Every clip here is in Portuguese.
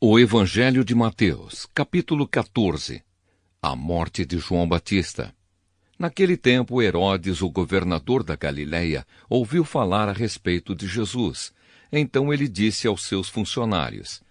O Evangelho de Mateus, capítulo 14. A morte de João Batista. Naquele tempo, Herodes, o governador da Galileia, ouviu falar a respeito de Jesus. Então ele disse aos seus funcionários: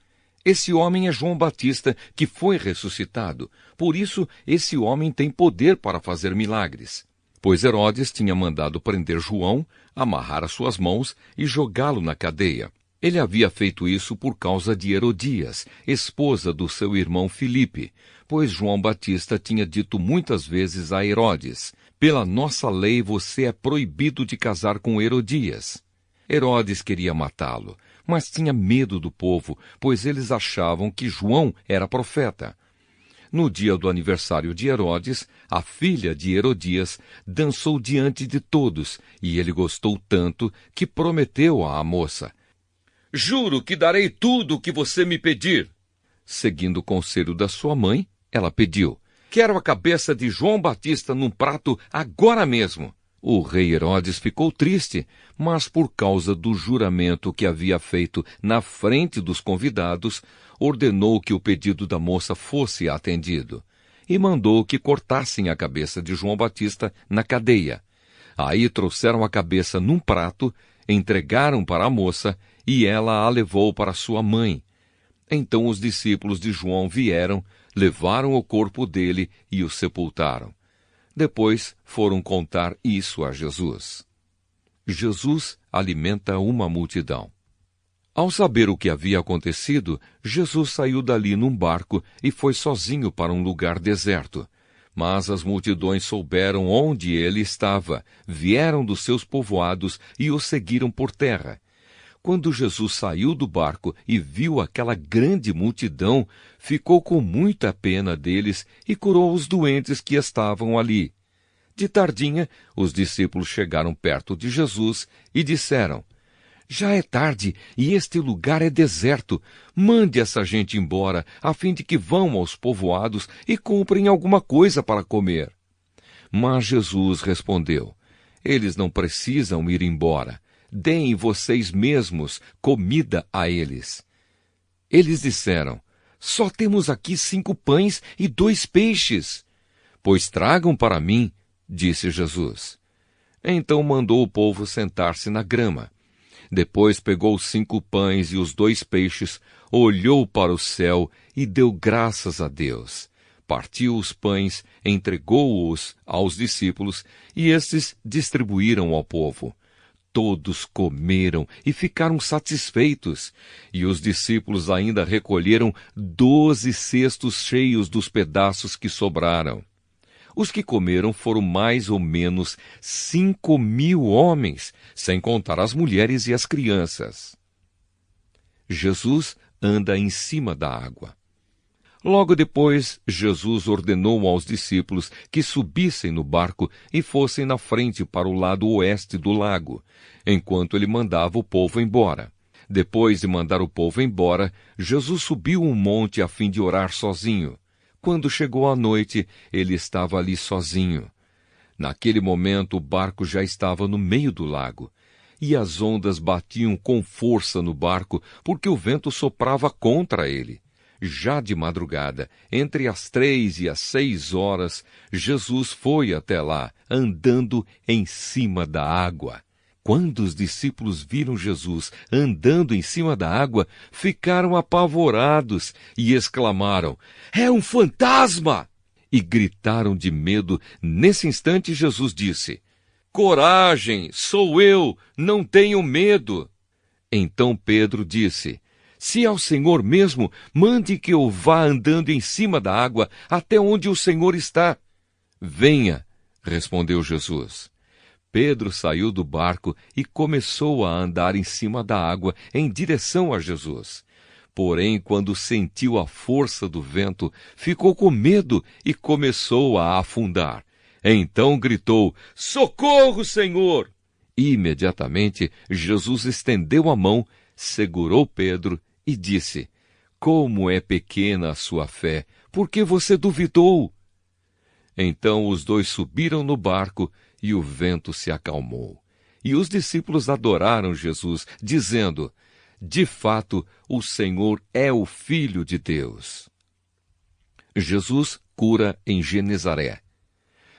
Esse homem é João Batista, que foi ressuscitado. Por isso, esse homem tem poder para fazer milagres. Pois Herodes tinha mandado prender João, amarrar as suas mãos e jogá-lo na cadeia. Ele havia feito isso por causa de Herodias, esposa do seu irmão Filipe, pois João Batista tinha dito muitas vezes a Herodes: Pela nossa lei você é proibido de casar com Herodias. Herodes queria matá-lo, mas tinha medo do povo, pois eles achavam que João era profeta. No dia do aniversário de Herodes, a filha de Herodias dançou diante de todos, e ele gostou tanto que prometeu à moça: Juro que darei tudo o que você me pedir. Seguindo o conselho da sua mãe, ela pediu: Quero a cabeça de João Batista num prato agora mesmo. O rei Herodes ficou triste, mas por causa do juramento que havia feito na frente dos convidados, ordenou que o pedido da moça fosse atendido e mandou que cortassem a cabeça de João Batista na cadeia. Aí trouxeram a cabeça num prato, entregaram para a moça e ela a levou para sua mãe. Então os discípulos de João vieram, levaram o corpo dele e o sepultaram. Depois foram contar isso a Jesus. Jesus alimenta uma multidão. Ao saber o que havia acontecido, Jesus saiu dali num barco e foi sozinho para um lugar deserto. Mas as multidões souberam onde ele estava, vieram dos seus povoados e o seguiram por terra. Quando Jesus saiu do barco e viu aquela grande multidão, ficou com muita pena deles e curou os doentes que estavam ali. De tardinha, os discípulos chegaram perto de Jesus e disseram: Já é tarde e este lugar é deserto. Mande essa gente embora, a fim de que vão aos povoados e comprem alguma coisa para comer. Mas Jesus respondeu: Eles não precisam ir embora. Deem vocês mesmos comida a eles. Eles disseram: Só temos aqui 5 pães e 2 peixes. Pois tragam para mim, disse Jesus. Então mandou o povo sentar-se na grama. Depois pegou os 5 pães e os 2 peixes, olhou para o céu e deu graças a Deus. Partiu os pães, entregou-os aos discípulos e estes distribuíram ao povo. Todos comeram e ficaram satisfeitos, e os discípulos ainda recolheram 12 cestos cheios dos pedaços que sobraram. Os que comeram foram mais ou menos 5.000 homens, sem contar as mulheres e as crianças. Jesus anda em cima da água. Logo depois, Jesus ordenou aos discípulos que subissem no barco e fossem na frente para o lado oeste do lago, enquanto ele mandava o povo embora. Depois de mandar o povo embora, Jesus subiu um monte a fim de orar sozinho. Quando chegou a noite, ele estava ali sozinho. Naquele momento, o barco já estava no meio do lago, e as ondas batiam com força no barco, porque o vento soprava contra ele. Já de madrugada, entre as 3 e as 6 horas, Jesus foi até lá, andando em cima da água. Quando os discípulos viram Jesus andando em cima da água, ficaram apavorados e exclamaram: É um fantasma! E gritaram de medo. Nesse instante, Jesus disse: Coragem, sou eu, não tenham medo. Então Pedro disse: Se é o Senhor mesmo, mande que eu vá andando em cima da água até onde o Senhor está. Venha, respondeu Jesus. Pedro saiu do barco e começou a andar em cima da água em direção a Jesus. Porém, quando sentiu a força do vento, ficou com medo e começou a afundar. Então gritou: Socorro, Senhor! Imediatamente, Jesus estendeu a mão, segurou Pedro e disse: Como é pequena a sua fé, por que você duvidou? Então os dois subiram no barco e o vento se acalmou. E os discípulos adoraram Jesus, dizendo: de fato, o Senhor é o Filho de Deus. Jesus cura em Genezaré.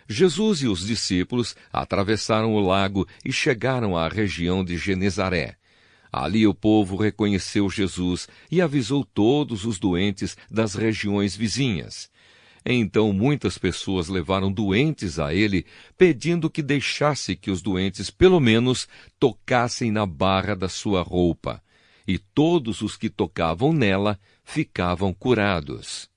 Jesus e os discípulos atravessaram o lago e chegaram à região de Genezaré. Ali o povo reconheceu Jesus e avisou todos os doentes das regiões vizinhas. Então muitas pessoas levaram doentes a ele, pedindo que deixasse que os doentes pelo menos tocassem na barra da sua roupa. E todos os que tocavam nela ficavam curados.